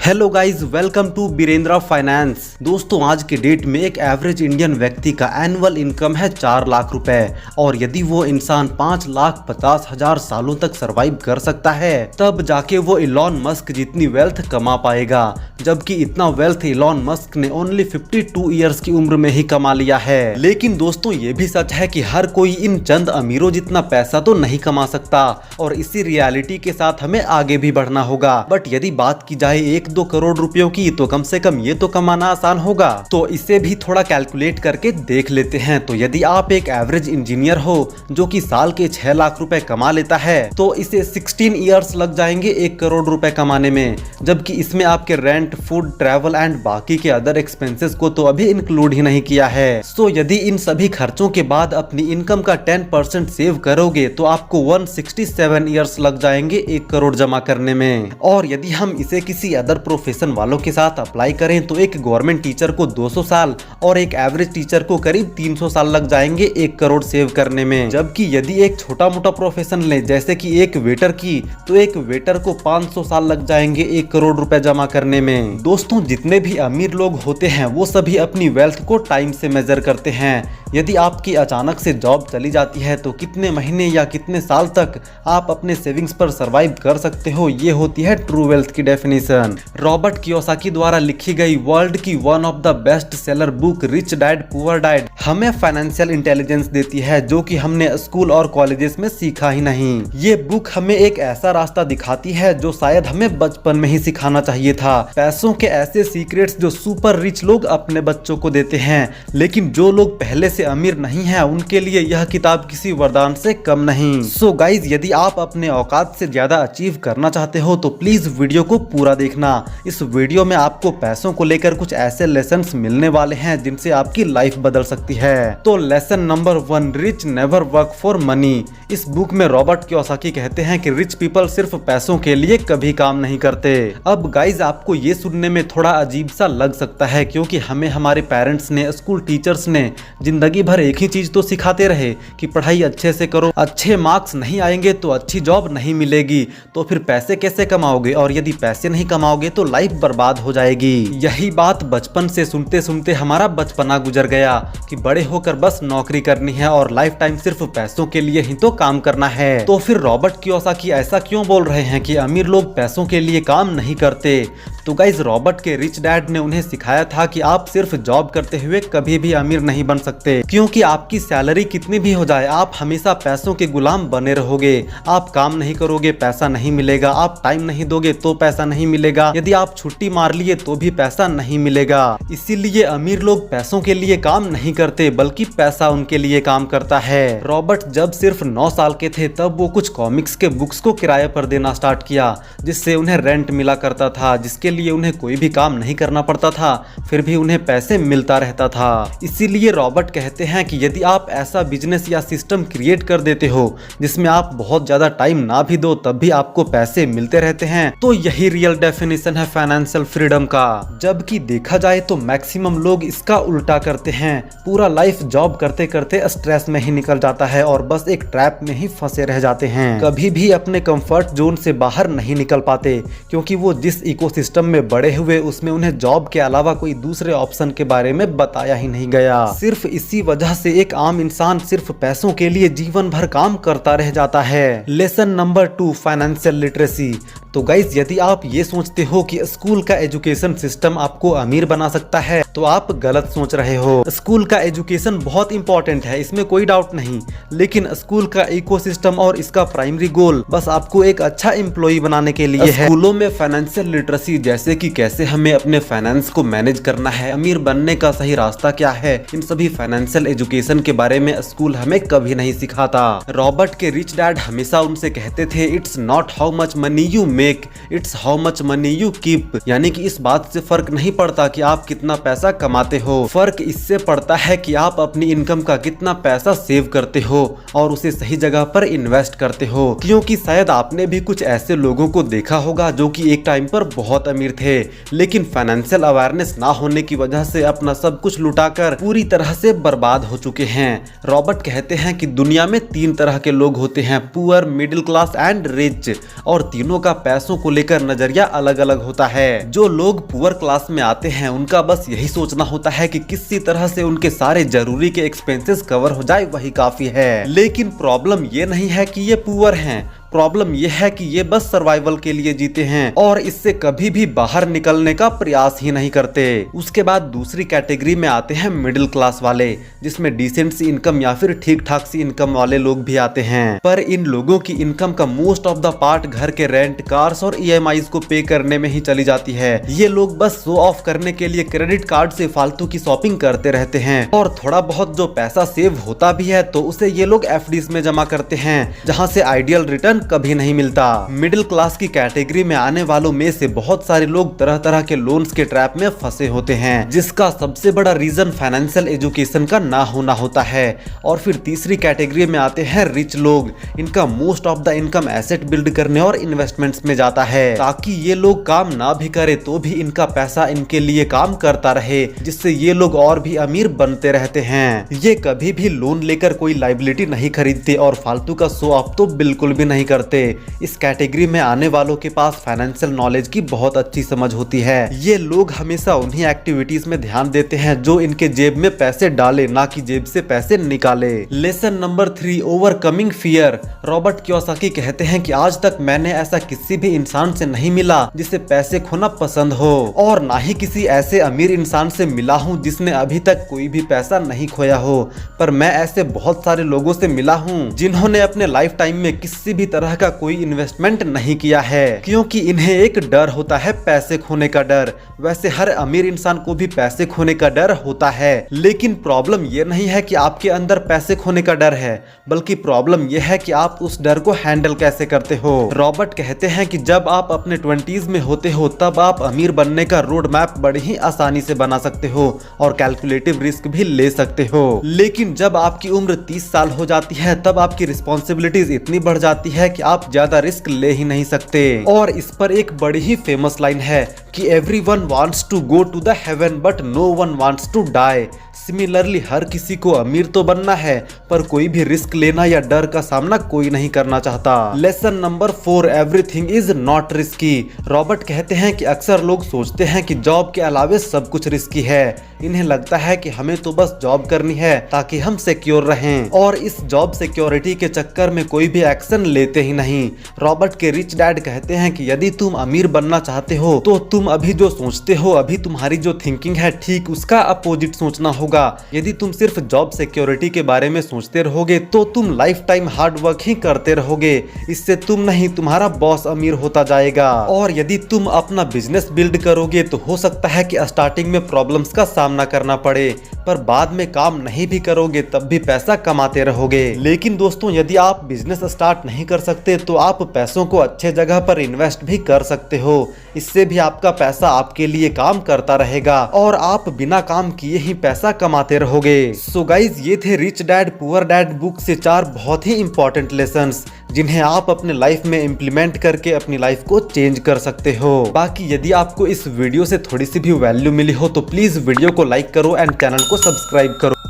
Hello guys, welcome to Birendra finance. दोस्तों, आज के डेट में एक एवरेज इंडियन व्यक्ति का एनुअल इनकम है 4 लाख रुपए, और यदि वो इंसान 5,50,000 सालों तक सरवाइव कर सकता है तब जाके वो इलॉन मस्क जितनी वेल्थ कमा पाएगा, जबकि इतना वेल्थ इलॉन मस्क ने ओनली 52 ईयर्स की उम्र में ही कमा लिया है। लेकिन दोस्तों, ये भी सच है कि हर कोई इन चंद अमीरों जितना पैसा तो नहीं कमा सकता, और इसी रियलिटी के साथ हमें आगे भी बढ़ना होगा। बट यदि बात की जाए 1-2 करोड़ रुपयों की, तो कम से कम ये तो कमाना आसान होगा। तो इसे भी थोड़ा कैलकुलेट करके देख लेते हैं। तो यदि आप एक एवरेज इंजीनियर हो जो कि साल के 6 लाख रुपए कमा लेता है, तो इसे 16 ईयर्स लग जाएंगे 1 करोड़ रुपए कमाने में, जबकि इसमें आपके रेंट, फूड, ट्रैवल एंड बाकी के अदर एक्सपेंसेस को तो अभी इंक्लूड ही नहीं किया है। सो यदि इन सभी खर्चों के बाद अपनी इनकम का 10% सेव करोगे तो आपको 167 ईयर्स लग जाएंगे 1 करोड़ जमा करने में। और यदि हम इसे किसी अदर प्रोफेशन वालों के साथ अप्लाई करें तो एक गवर्नमेंट टीचर को 200 साल और एक एवरेज टीचर को करीब 300 साल लग जाएंगे 1 करोड़ सेव करने में। जबकि यदि एक छोटा मोटा प्रोफेशन ले, जैसे कि एक वेटर की, तो एक वेटर को 500 साल लग जाएंगे 1 करोड़ रुपए जमा करने में। दोस्तों, जितने भी अमीर लोग होते हैं वो सभी अपनी वेल्थ को टाइम से मेजर करते हैं। यदि आपकी अचानक से जॉब चली जाती है तो कितने महीने या कितने साल तक आप अपने सेविंग्स पर सरवाइव कर सकते हो, ये होती है ट्रू वेल्थ की डेफिनेशन। रॉबर्ट कियोसाकी द्वारा लिखी गई वर्ल्ड की one of the best seller book rich dad poor dad हमें फाइनेंशियल इंटेलिजेंस देती है, जो कि हमने स्कूल और कॉलेजेस में सीखा ही नहीं। ये बुक हमें एक ऐसा रास्ता दिखाती है जो शायद हमें बचपन में ही सिखाना चाहिए था। पैसों के ऐसे सीक्रेट्स जो सुपर रिच लोग अपने बच्चों को देते हैं, लेकिन जो लोग पहले से अमीर नहीं हैं उनके लिए यह किताब किसी वरदान से कम नहीं। सो गाइज, यदि आप अपने औकात से ज्यादा अचीव करना चाहते हो तो प्लीज वीडियो को पूरा देखना। इस वीडियो में आपको पैसों को लेकर कुछ ऐसे लेसन्स मिलने वाले हैं जिनसे आपकी लाइफ बदल सकती है। तो lesson number 1, rich never work for money. इस बुक में रॉबर्ट कियोसाकी कहते हैं कि रिच पीपल सिर्फ पैसों के लिए कभी काम नहीं करते। अब गाइज, आपको ये सुनने में थोड़ा अजीब सा लग सकता है, क्योंकि हमें हमारे पेरेंट्स ने, स्कूल टीचर्स ने जिंदगी भर एक ही चीज तो सिखाते रहे कि पढ़ाई अच्छे से करो, अच्छे मार्क्स नहीं आएंगे तो अच्छी जॉब नहीं मिलेगी, तो फिर पैसे कैसे कमाओगे, और यदि पैसे नहीं कमाओगे तो लाइफ बर्बाद हो जाएगी। यही बात बचपन से सुनते सुनते हमारा बचपना गुजर गया कि बड़े होकर बस नौकरी करनी है और लाइफ टाइम सिर्फ पैसों के लिए ही तो काम करना है। तो फिर रॉबर्ट कियोसाकी ऐसा क्यों बोल रहे हैं कि अमीर लोग पैसों के लिए काम नहीं करते? तो गाइज, रॉबर्ट के रिच डैड ने उन्हें सिखाया था कि आप सिर्फ जॉब करते हुए कभी भी अमीर नहीं बन सकते, क्योंकि आपकी सैलरी कितनी भी हो जाए आप हमेशा पैसों के गुलाम बने रहोगे। आप काम नहीं करोगे, पैसा नहीं मिलेगा। आप टाइम नहीं दोगे तो पैसा नहीं मिलेगा। यदि आप छुट्टी मार लिए तो भी पैसा नहीं मिलेगा। इसीलिए अमीर लोग पैसों के लिए काम नहीं करते, बल्कि पैसा उनके लिए काम करता है। रॉबर्ट जब सिर्फ 9 साल के थे तब वो कुछ कॉमिक्स के बुक्स को किराए पर देना स्टार्ट किया, जिससे उन्हें रेंट मिला करता था, जिसके लिए उन्हें कोई भी काम नहीं करना पड़ता था, फिर भी उन्हें पैसे मिलता रहता था। इसीलिए रॉबर्ट कहते हैं कि यदि आप ऐसा बिजनेस या सिस्टम क्रिएट कर देते हो जिसमें आप बहुत ज्यादा टाइम ना भी दो तब भी आपको पैसे मिलते रहते हैं, तो यही रियल डेफिनेशन है फाइनेंशियल फ्रीडम का। जबकि देखा जाए तो मैक्सिमम लोग इसका उल्टा करते हैं। पूरा लाइफ जॉब करते करते स्ट्रेस में ही निकल जाता है और बस एक ट्रैप में ही फंसे रह जाते हैं। कभी भी अपने कंफर्ट जोन से बाहर नहीं निकल पाते, क्योंकि वो जिस इकोसिस्टम में बड़े हुए उसमें उन्हें जॉब के अलावा कोई दूसरे ऑप्शन के बारे में बताया ही नहीं गया। सिर्फ इसी वजह से एक आम इंसान सिर्फ पैसों के लिए जीवन भर काम करता रह जाता है। Lesson number 2, financial literacy. तो गाइज, यदि आप ये सोचते हो कि स्कूल का एजुकेशन सिस्टम आपको अमीर बना सकता है तो आप गलत सोच रहे हो। स्कूल का एजुकेशन बहुत इंपॉर्टेंट है, इसमें कोई डाउट नहीं, लेकिन स्कूल का इकोसिस्टम और इसका प्राइमरी गोल बस आपको एक अच्छा एम्प्लॉय बनाने के लिए है। स्कूलों में फाइनेंशियल लिटरेसी, जैसे कि कैसे हमें अपने फाइनेंस को मैनेज करना है, अमीर बनने का सही रास्ता क्या है, इन सभी फाइनेंशियल एजुकेशन के बारे में स्कूल हमें कभी नहीं सिखाता। रॉबर्ट के रिच डैड हमेशा उनसे कहते थे, it's not how much money you make, it's how much money you keep. यानी कि इस बात से फर्क नहीं पड़ता कि आप कितना पैसा पैसा कमाते हो। फर्क इससे पड़ता है कि आप अपनी इनकम का कितना पैसा सेव करते हो और उसे सही जगह पर इन्वेस्ट करते हो। क्योंकि शायद आपने भी कुछ ऐसे लोगों को देखा होगा जो कि एक टाइम पर बहुत अमीर थे, लेकिन फाइनेंशियल अवेयरनेस ना होने की वजह से अपना सब कुछ लुटाकर पूरी तरह से बर्बाद हो चुके हैं। रॉबर्ट कहते हैं कि दुनिया में 3 तरह के लोग होते हैं, poor, middle class and rich, और तीनों का पैसों को लेकर नजरिया अलग अलग होता है। जो लोग पुअर क्लास में आते हैं उनका बस यही सोचना होता है कि किसी तरह से उनके सारे जरूरी के एक्सपेंसेस कवर हो जाए वही काफी है। लेकिन प्रॉब्लम ये नहीं है कि ये पुअर हैं, प्रॉब्लम यह है कि ये बस सर्वाइवल के लिए जीते हैं और इससे कभी भी बाहर निकलने का प्रयास ही नहीं करते। उसके बाद दूसरी कैटेगरी में आते हैं मिडिल क्लास वाले, जिसमें डिसेंट सी इनकम या फिर ठीक ठाक सी इनकम वाले लोग भी आते हैं। पर इन लोगों की इनकम का मोस्ट ऑफ द पार्ट घर के रेंट, कार्स और EMIs को पे करने में ही चली जाती है। ये लोग बस शो ऑफ करने के लिए क्रेडिट कार्ड से फालतू की शॉपिंग करते रहते हैं और थोड़ा बहुत जो पैसा सेव होता भी है तो उसे ये लोग FDs में जमा करते हैं, जहाँ से आइडियल रिटर्न कभी नहीं मिलता। मिडिल क्लास की कैटेगरी में आने वालों में से बहुत सारे लोग तरह तरह के लोन्स के ट्रैप में फंसे होते हैं, जिसका सबसे बड़ा रीजन फाइनेंशियल एजुकेशन का ना होना होता है। और फिर तीसरी कैटेगरी में आते हैं रिच लोग। इनका most of the income asset build करने और इन्वेस्टमेंट्स में जाता है, ताकि ये लोग काम ना भी करे तो भी इनका पैसा इनके लिए काम करता रहे, जिससे ये लोग और भी अमीर बनते रहते हैं। ये कभी भी लोन लेकर कोई लाइबिलिटी नहीं खरीदते और फालतू का शो ऑफ तो बिल्कुल भी नहीं करते। इस कैटेगरी में आने वालों के पास फाइनेंशियल नॉलेज की बहुत अच्छी समझ होती है। ये लोग हमेशा उन्हीं एक्टिविटीज में ध्यान देते हैं जो इनके जेब में पैसे डाले, ना कि जेब से पैसे निकाले। Lesson number 3, overcoming fear. Robert Kiyosaki कहते हैं कि आज तक मैंने ऐसा किसी भी इंसान से नहीं मिला जिसे पैसे खोना पसंद हो, और ना ही किसी ऐसे अमीर इंसान से मिला हूँ जिसने अभी तक कोई भी पैसा नहीं खोया हो। पर मैं ऐसे बहुत सारे लोगों से मिला हूँ जिन्होंने अपने लाइफ टाइम में किसी भी तरह का कोई इन्वेस्टमेंट नहीं किया है, क्योंकि इन्हें एक डर होता है, पैसे खोने का डर। वैसे हर अमीर इंसान को भी पैसे खोने का डर होता है, लेकिन प्रॉब्लम यह नहीं है कि आपके अंदर पैसे खोने का डर है, बल्कि प्रॉब्लम यह है कि आप उस डर को हैंडल कैसे करते हो। रॉबर्ट कहते हैं कि जब आप अपने 20s में होते हो तब आप अमीर बनने का रोड मैप बड़ी ही आसानी से बना सकते हो और कैलकुलेटिव रिस्क भी ले सकते हो। लेकिन जब आपकी उम्र 30 साल हो जाती है तब आपकी रिस्पॉन्सिबिलिटीज इतनी बढ़ जाती है कि आप ज्यादा रिस्क ले ही नहीं सकते। और इस पर एक बड़ी ही फेमस लाइन है कि everyone wants to go to the heaven but no one wants to die. Similarly हर किसी को अमीर तो बनना है, पर कोई भी रिस्क लेना या डर का सामना कोई नहीं करना चाहता। Lesson number 4, everything is not risky. Robert कहते हैं कि अक्सर लोग सोचते हैं कि जॉब के अलावे सब कुछ रिस्की है। इन्हें लगता है कि हमें तो बस जॉब करनी है ताकि हम सिक्योर रहें, और इस जॉब सिक्योरिटी के चक्कर में कोई भी एक्शन लेते ही नहीं। रॉबर्ट के रिच डैड कहते हैं कि यदि तुम अमीर बनना चाहते हो तो तुम अभी जो सोचते हो, अभी तुम्हारी जो थिंकिंग है, ठीक उसका अपोजिट सोचना होगा। यदि तुम सिर्फ जॉब सिक्योरिटी के बारे में सोचते रहोगे तो तुम लाइफ टाइम हार्ड वर्क ही करते रहोगे। इससे तुम नहीं, तुम्हारा बॉस अमीर होता जाएगा। और यदि तुम अपना बिजनेस बिल्ड करोगे तो हो सकता है कि स्टार्टिंग में प्रॉब्लम्स का सामना करना पड़े, पर बाद में काम नहीं भी करोगे तब भी पैसा कमाते रहोगे। लेकिन दोस्तों, यदि आप बिजनेस स्टार्ट नहीं कर सकते तो आप पैसों को अच्छे जगह पर इन्वेस्ट भी कर सकते हो। इससे भी आपका पैसा आपके लिए काम करता रहेगा और आप बिना काम किए ही पैसा कमाते रहोगे। सो गाइज, ये थे rich dad poor dad book से 4 बहुत ही इंपॉर्टेंट लेसन्स जिन्हें आप अपने लाइफ में इम्प्लीमेंट करके अपनी लाइफ को चेंज कर सकते हो। बाकी यदि आपको इस वीडियो से थोड़ी सी भी वैल्यू मिली हो तो प्लीज वीडियो को लाइक करो एंड चैनल को सब्सक्राइब करो।